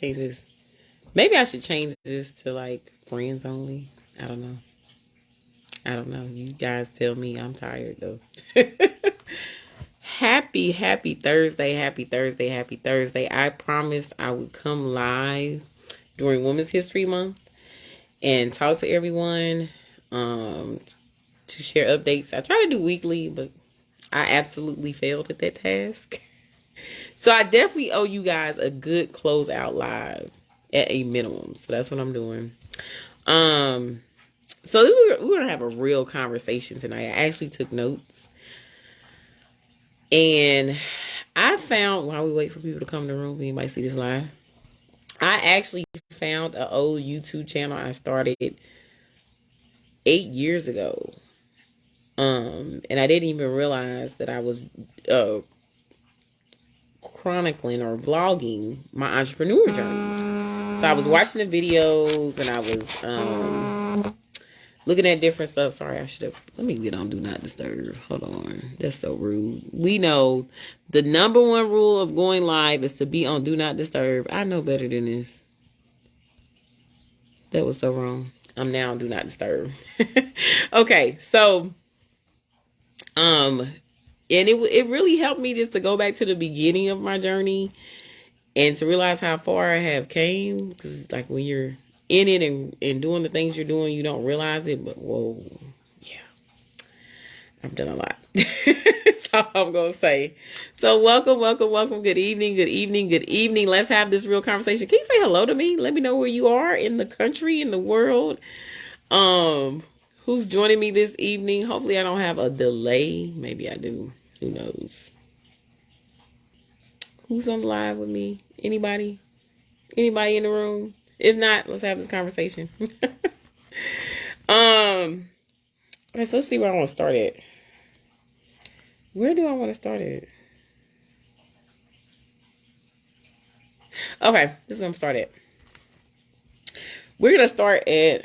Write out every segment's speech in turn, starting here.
change this. Maybe I should change this to like friends only. I don't know. I don't know. You guys tell me. I'm tired though. Happy Thursday. Happy Thursday. Happy Thursday. I promised I would come live during Women's History Month and talk to everyone, to share updates. I try to do weekly, but I absolutely failed at that task. So I definitely owe you guys a good closeout live at a minimum. So that's what I'm doing. So we're going to have a real conversation tonight. I actually took notes. And I found, while we wait for people to come to the room, anybody see this live? I actually found an old YouTube channel I started 8 years ago. And I didn't even realize that I was chronicling or vlogging my entrepreneur journey. So I was watching the videos and I was looking at different stuff. Sorry, I should have. Let me get on Do Not Disturb. Hold on. That's so rude. We know the number one rule of going live is to be on Do Not Disturb. I know better than this. That was so wrong. I'm now on Do Not Disturb. Okay, so and it really helped me just to go back to the beginning of my journey and to realize how far I have came. Because like when you're in it and doing the things you're doing, you don't realize it. But whoa, yeah, I've done a lot. That's all I'm going to say. So welcome. Good evening. Let's have this real conversation. Can you say hello to me? Let me know where you are in the country, in the world. Who's joining me this evening? Hopefully I don't have a delay. Maybe I do. Who knows? Who's on the live with me? Anybody? Anybody in the room? If not, let's have this conversation. Okay, so let's see where I want to start at. Where do I want to start at? Okay, this is where I'm starting at. We're going to start at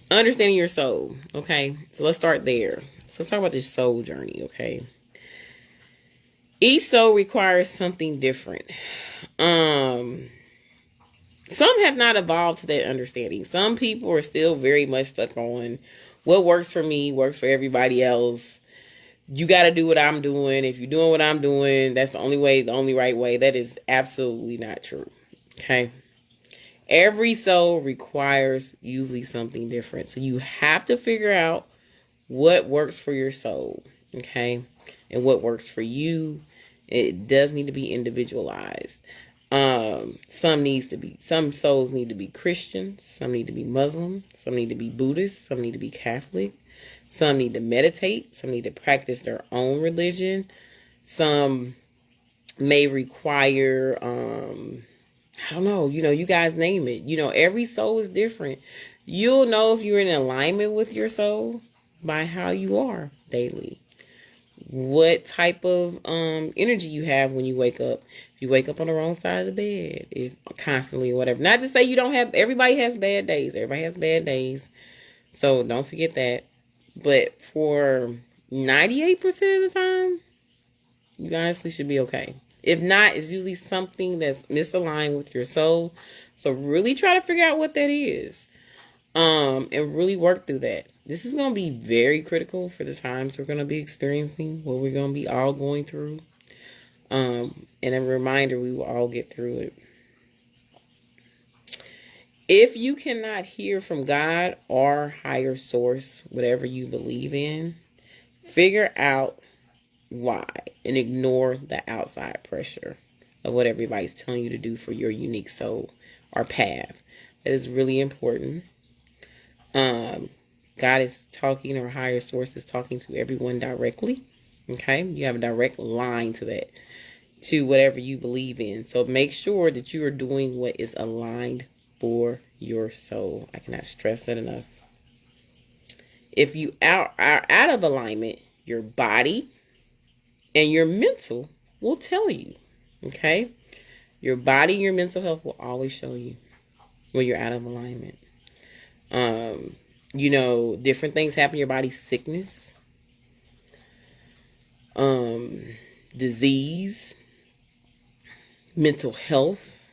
understanding your soul. Okay, so let's start there. So let's talk about this soul journey. Okay, each soul requires something different. Some have not evolved to that understanding. Some people are still very much stuck on what works for me works for everybody else. You got to do what I'm doing. If you're doing what I'm doing, that's the only way, the only right way. That is absolutely not true. Okay. Every soul requires usually something different. So you have to figure out what works for your soul. Okay. And what works for you. It does need to be individualized. Some souls need to be Christian, some need to be Muslim, some need to be Buddhist, some need to be Catholic, some need to meditate, some need to practice their own religion, some may require, I don't know, you guys name it. Every soul is different. You'll know if you're in alignment with your soul by how you are daily. What type of energy you have when you wake up. If you wake up on the wrong side of the bed, if constantly or whatever. Not to say you don't have, everybody has bad days. Everybody has bad days. So don't forget that. But for 98% of the time, you honestly should be okay. If not, it's usually something that's misaligned with your soul. So really try to figure out what that is. And really work through that. This is going to be very critical for the times we're going to be experiencing, what we're going to be all going through. And a reminder, we will all get through it. If you cannot hear from God or higher source, whatever you believe in, figure out why and ignore the outside pressure of what everybody's telling you to do for your unique soul or path. That is really important. God is talking, or higher source is talking to everyone directly. Okay. You have a direct line to that, to whatever you believe in. So make sure that you are doing what is aligned for your soul. I cannot stress that enough. If you are out of alignment, your body and your mental will tell you. Okay. Your body, your mental health will always show you when you're out of alignment. Different things happen in your body. Sickness, disease, mental health,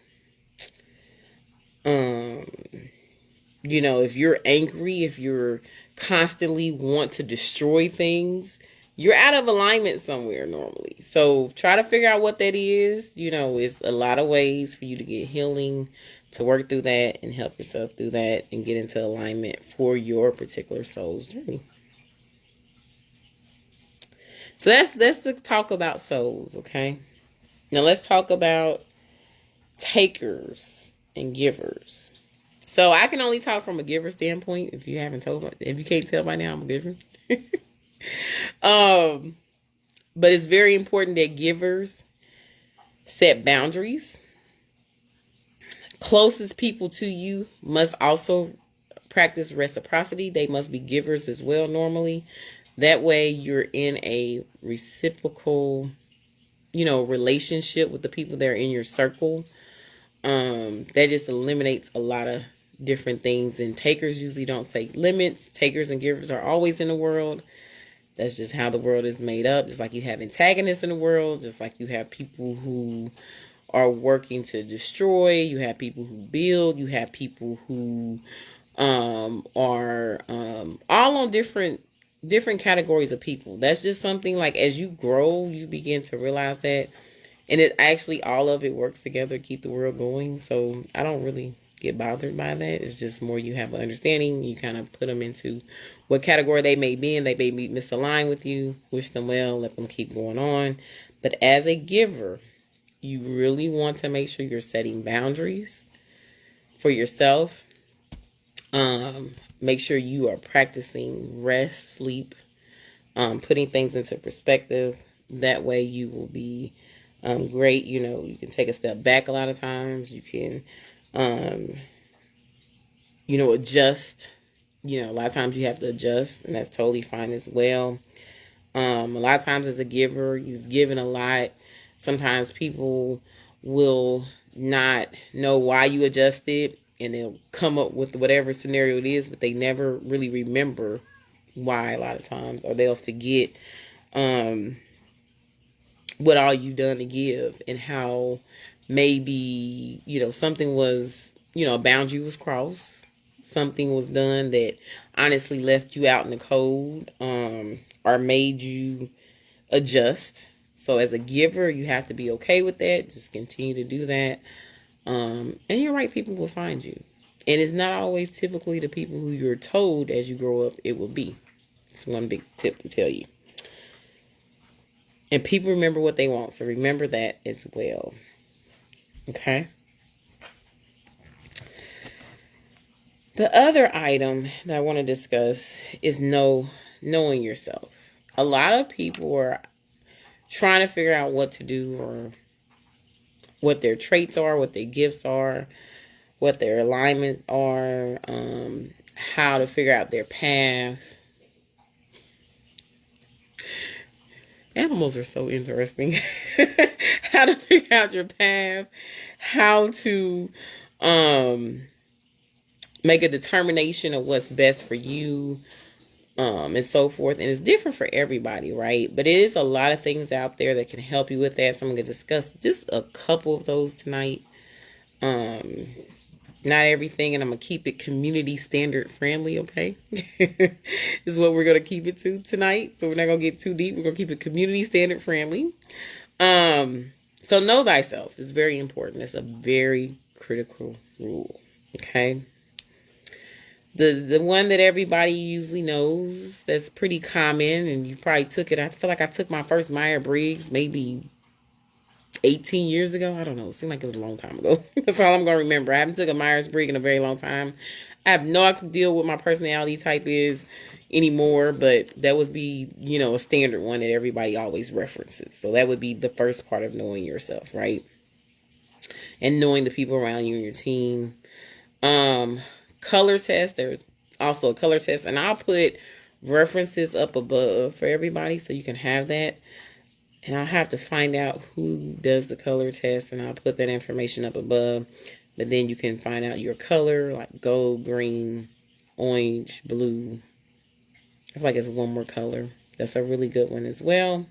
Um, if you're angry, if you're constantly want to destroy things, you're out of alignment somewhere normally. So try to figure out what that is. It's a lot of ways for you to get healing, to work through that and help yourself through that and get into alignment for your particular soul's journey. So let's talk about souls, okay? Now let's talk about takers and givers. So I can only talk from a giver standpoint. If you can't tell by now, I'm a giver. But it's very important that givers set boundaries. Closest people to you must also practice reciprocity. They must be givers as well normally. That way you're in a reciprocal, relationship with the people that are in your circle. That just eliminates a lot of different things. And takers usually don't take limits. Takers and givers are always in the world. That's just how the world is made up. Just like you have antagonists in the world. Just like you have people who are working to destroy. You have people who build. You have people who are all on different categories of people. That's just something like as you grow, you begin to realize that. And it actually, all of it works together to keep the world going. So I don't really get bothered by that. It's just more you have an understanding. You kind of put them into what category they may be in. They may be misaligned with you. Wish them well. Let them keep going on. But as a giver, you really want to make sure you're setting boundaries for yourself. Make sure you are practicing rest, sleep, putting things into perspective. That way you will be great. You can take a step back a lot of times. You can, adjust. A lot of times you have to adjust, and that's totally fine as well. A lot of times as a giver, you've given a lot. Sometimes people will not know why you adjusted, and they'll come up with whatever scenario it is, but they never really remember why a lot of times, or they'll forget what all you've done to give and how maybe, something was, a boundary was crossed. Something was done that honestly left you out in the cold, or made you adjust. So as a giver, you have to be okay with that. Just continue to do that. And your right people will find you. And it's not always typically the people who you're told as you grow up it will be. It's one big tip to tell you. And people remember what they want. So remember that as well. Okay. The other item that I want to discuss is knowing yourself. A lot of people are trying to figure out what to do, or what their traits are, what their gifts are, what their alignments are, how to figure out their path. Animals are so interesting. How to figure out your path, how to make a determination of what's best for you, and so forth. And it's different for everybody, right? But it is a lot of things out there that can help you with that. So I'm going to discuss just a couple of those tonight. Not everything, and I'm going to keep it community standard friendly, okay? This is what we're going to keep it to tonight. So we're not going to get too deep. We're going to keep it community standard friendly. So know thyself is very important. It's a very critical rule, okay? The one that everybody usually knows, that's pretty common, and you probably took it. I feel like I took my first Myers-Briggs maybe 18 years ago. I don't know. It seemed like it was a long time ago. That's all I'm going to remember. I haven't took a Myers-Briggs in a very long time. I have no idea what my personality type is anymore, but that would be, a standard one that everybody always references. So that would be the first part of knowing yourself, right? And knowing the people around you and your team. Color test. There's also a color test, and I'll put references up above for everybody so you can have that. And I'll have to find out who does the color test, and I'll put that information up above. But then you can find out your color, like gold, green, orange, blue. I feel like it's one more color. That's a really good one as well.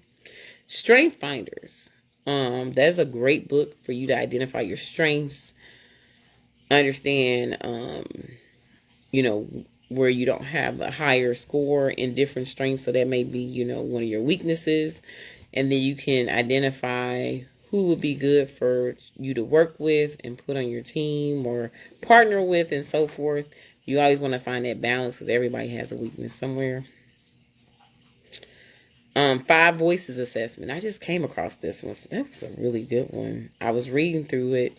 Strength Finders. That's a great book for you to identify your strengths. understand, you know, where you don't have a higher score in different strengths. So that may be, you know, one of your weaknesses. And then you can identify who would be good for you to work with and put on your team or partner with and so forth. You always want to find that balance because everybody has a weakness somewhere. 5 voices assessment. I just came across this one. That was a really good one. I was reading through it.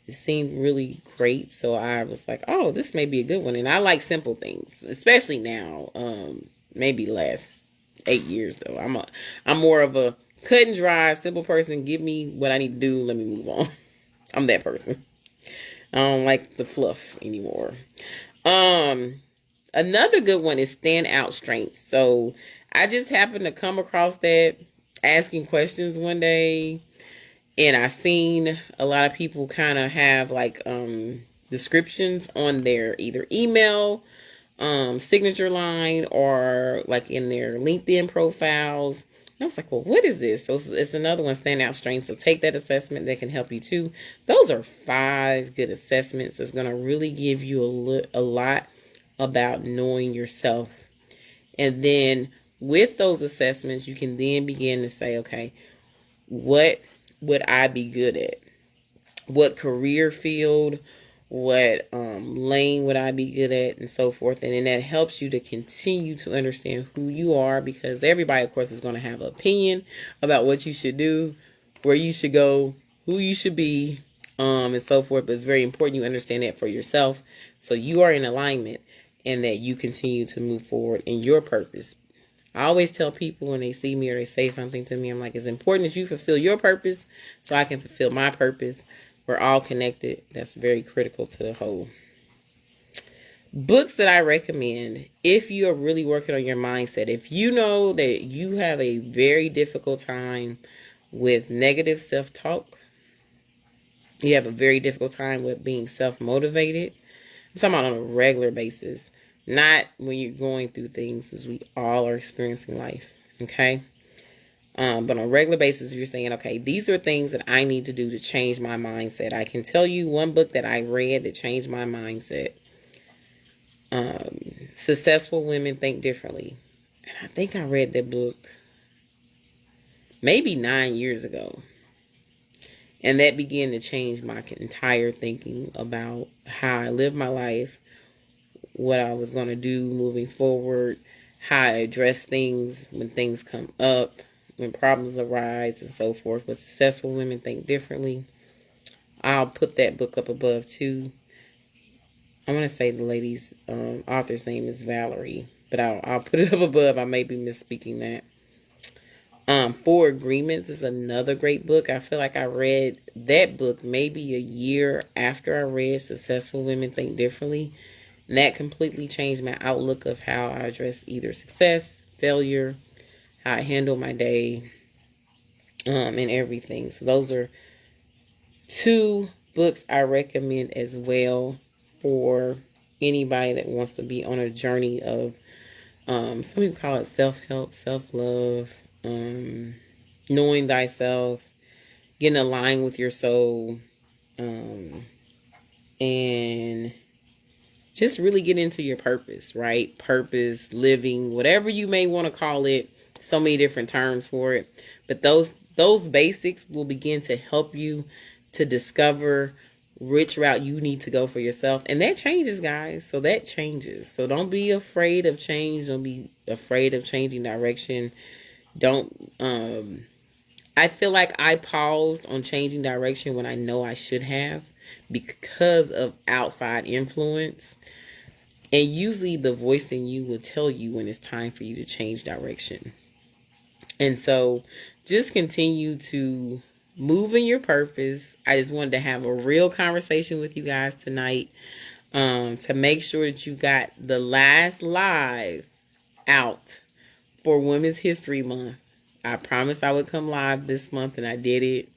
It seemed really great. So I was like, oh, this may be a good one. And I like simple things, especially now. Maybe last 8 years though. I'm more of a cut and dry, simple person. Give me what I need to do. Let me move on. I'm that person. I don't like the fluff anymore. Another good one is standout strengths. So I just happened to come across that asking questions one day, and I seen a lot of people kind of have like descriptions on their either email, signature line, or like in their LinkedIn profiles. And I was like, well, what is this? So it's another one, standout strengths. So take that assessment. That can help you too. Those are 5 good assessments. It's going to really give you a lot about knowing yourself. And then with those assessments, you can then begin to say, okay, what would I be good at? What career field, what lane would I be good at, and so forth. And then that helps you to continue to understand who you are, because everybody, of course, is going to have an opinion about what you should do, where you should go, who you should be, and so forth. But it's very important you understand that for yourself, so you are in alignment and that you continue to move forward in your purpose. I always tell people when they see me or they say something to me, I'm like, it's important that you fulfill your purpose so I can fulfill my purpose. We're all connected. That's very critical to the whole. Books that I recommend if you are really working on your mindset. If you know that you have a very difficult time with negative self-talk, you have a very difficult time with being self-motivated. I'm talking about on a regular basis. Not when you're going through things, as we all are experiencing life, okay? But on a regular basis, you're saying, okay, these are things that I need to do to change my mindset. I can tell you one book that I read that changed my mindset. Successful Women Think Differently. And I think I read that book maybe 9 years ago. And that began to change my entire thinking about how I live my life, what I was going to do moving forward, how I address things when things come up, when problems arise, and so forth. But Successful Women Think Differently. I'll put that book up above too. I want to say the lady's author's name is Valerie, but I'll put it up above. I may be misspeaking that. 4 Agreements is another great book. I feel like I read that book maybe a year after I read Successful Women Think Differently. And that completely changed my outlook of how I address either success, failure, how I handle my day, and everything. So those are 2 books I recommend as well for anybody that wants to be on a journey of, some people call it self-help, self-love, knowing thyself, getting aligned with your soul, and just really get into your purpose, right? Purpose, living, whatever you may want to call it. So many different terms for it. But those basics will begin to help you to discover which route you need to go for yourself. And that changes, guys. So that changes. So don't be afraid of change. Don't be afraid of changing direction. I feel like I paused on changing direction when I know I should have because of outside influence. And usually the voice in you will tell you when it's time for you to change direction. And so just continue to move in your purpose. I just wanted to have a real conversation with you guys tonight, to make sure that you got the last live out for Women's History Month. I promised I would come live this month, and I did it.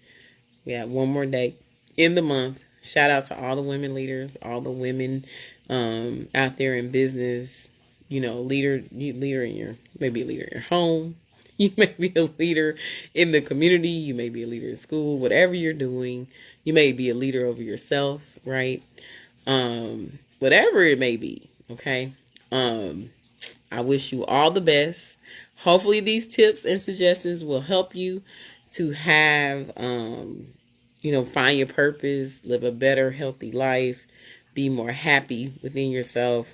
We have one more day in the month. Shout out to all the women leaders, all the women out there in business. You know, leader in your, maybe a leader in your home. You may be a leader in the community. You may be a leader in school. Whatever you're doing, you may be a leader over yourself, right? whatever it may be. Okay. I wish you all the best. Hopefully these tips and suggestions will help you to have, find your purpose, live a better, healthy life, be more happy within yourself.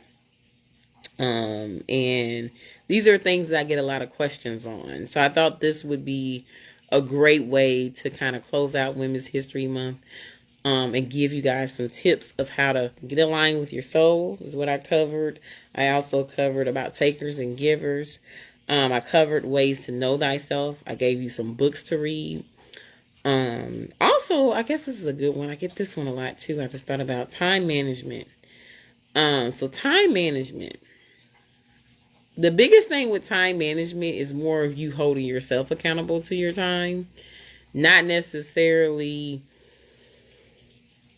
And these are things that I get a lot of questions on. So I thought this would be a great way to kind of close out Women's History Month, and give you guys some tips of how to get aligned with your soul is what I covered. I also covered about takers and givers. I covered ways to know thyself. I gave you some books to read. Also, I guess this is a good one. I get this one a lot too. I just thought about time management. So time management. The biggest thing with time management is more of you holding yourself accountable to your time, not necessarily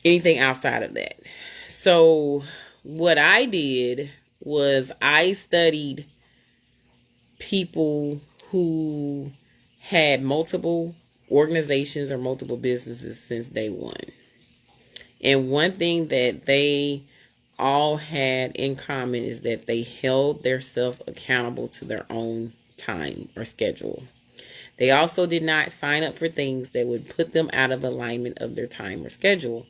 anything outside of that. So what I did was I studied people who had multiple organizations or multiple businesses since day one. And one thing that they all had in common is that they held themselves accountable to their own time or schedule. They also did not sign up for things that would put them out of alignment of their time or schedule.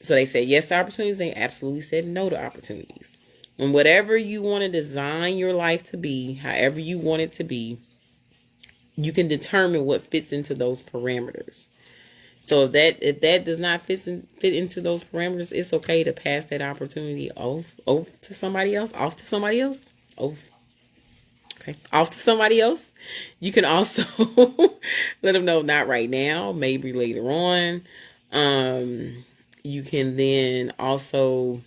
So they said yes to opportunities. They absolutely said no to opportunities. And whatever you want to design your life to be, however you want it to be, you can determine what fits into those parameters. So if that does not fit into those parameters, it's okay to pass that opportunity off to somebody else. Off to somebody else. Off to somebody else. You can also let them know not right now, maybe later on. You can then also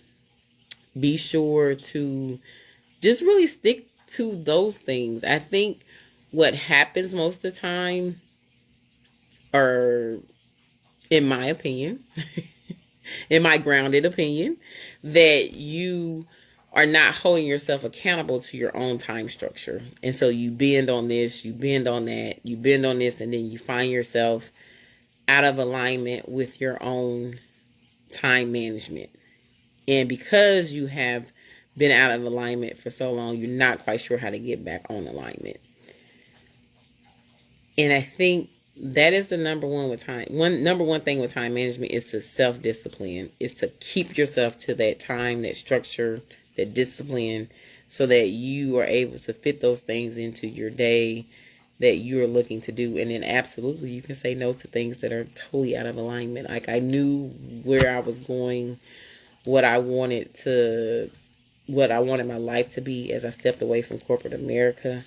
be sure to just really stick to those things. I think what happens most of the time, or in my opinion, in my grounded opinion, that you are not holding yourself accountable to your own time structure. And so you bend on this, you bend on that, you bend on this, and then you find yourself out of alignment with your own time management. And because you have been out of alignment for so long, you're not quite sure how to get back on alignment. And I think that is the number one thing with time management is to self-discipline, is to keep yourself to that time, that structure, that discipline, so that you are able to fit those things into your day that you're looking to do. And then absolutely you can say no to things that are totally out of alignment. Like I knew where I was going, what I wanted my life to be as I stepped away from corporate America.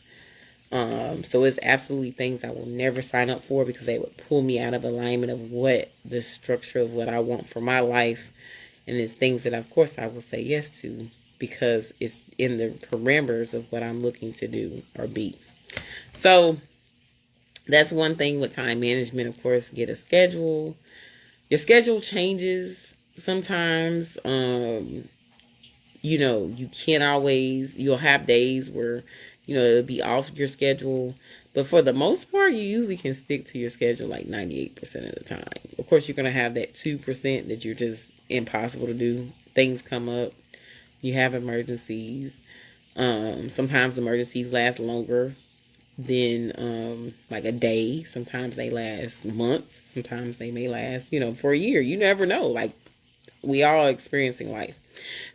So it's absolutely things I will never sign up for because they would pull me out of alignment of what the structure of what I want for my life. And it's things that of course I will say yes to because it's in the parameters of what I'm looking to do or be. So that's one thing with time management. Of course, get a schedule. Your schedule changes sometimes. You can't always, you'll have days where, it'll be off your schedule. But for the most part, you usually can stick to your schedule like 98% of the time. Of course, you're going to have that 2% that you're just impossible to do. Things come up. You have emergencies. Sometimes emergencies last longer than like a day. Sometimes they last months. Sometimes they may last, for a year. You never know. Like, we all experiencing life.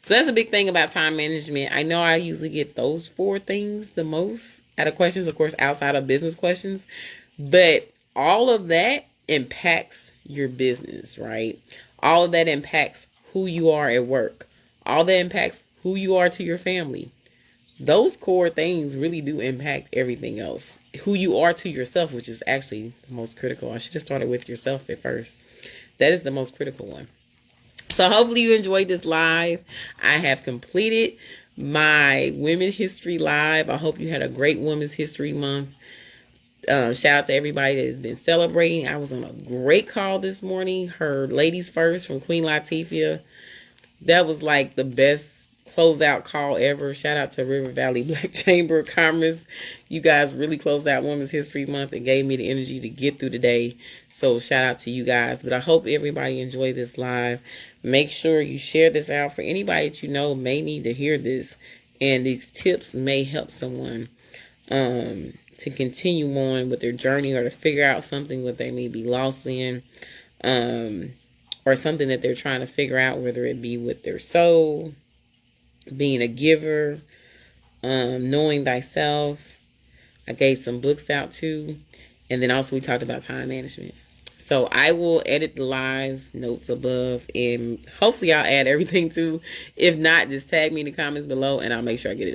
So that's a big thing about time management. I know I usually get those 4 things the most out of questions, of course, outside of business questions. But all of that impacts your business, right? All of that impacts who you are at work. All that impacts who you are to your family. Those core things really do impact everything else. Who you are to yourself, which is actually the most critical. I should have started with yourself at first. That is the most critical one. So hopefully you enjoyed this live. I have completed my Women History Live. I hope you had a great Women's History Month. Shout out to everybody that has been celebrating. I was on a great call this morning. Heard Ladies First from Queen Latifah. That was like the best closeout call ever. Shout out to River Valley Black Chamber of Commerce. You guys really closed out Women's History Month and gave me the energy to get through the day. So shout out to you guys. But I hope everybody enjoyed this live. Make sure you share this out for anybody that you know may need to hear this. And these tips may help someone to continue on with their journey, or to figure out something that they may be lost in, or something that they're trying to figure out, whether it be with their soul, being a giver, knowing thyself. I gave some books out too. And then also we talked about time management. So I will edit the live notes above, and hopefully I'll add everything too. If not, just tag me in the comments below and I'll make sure I get it.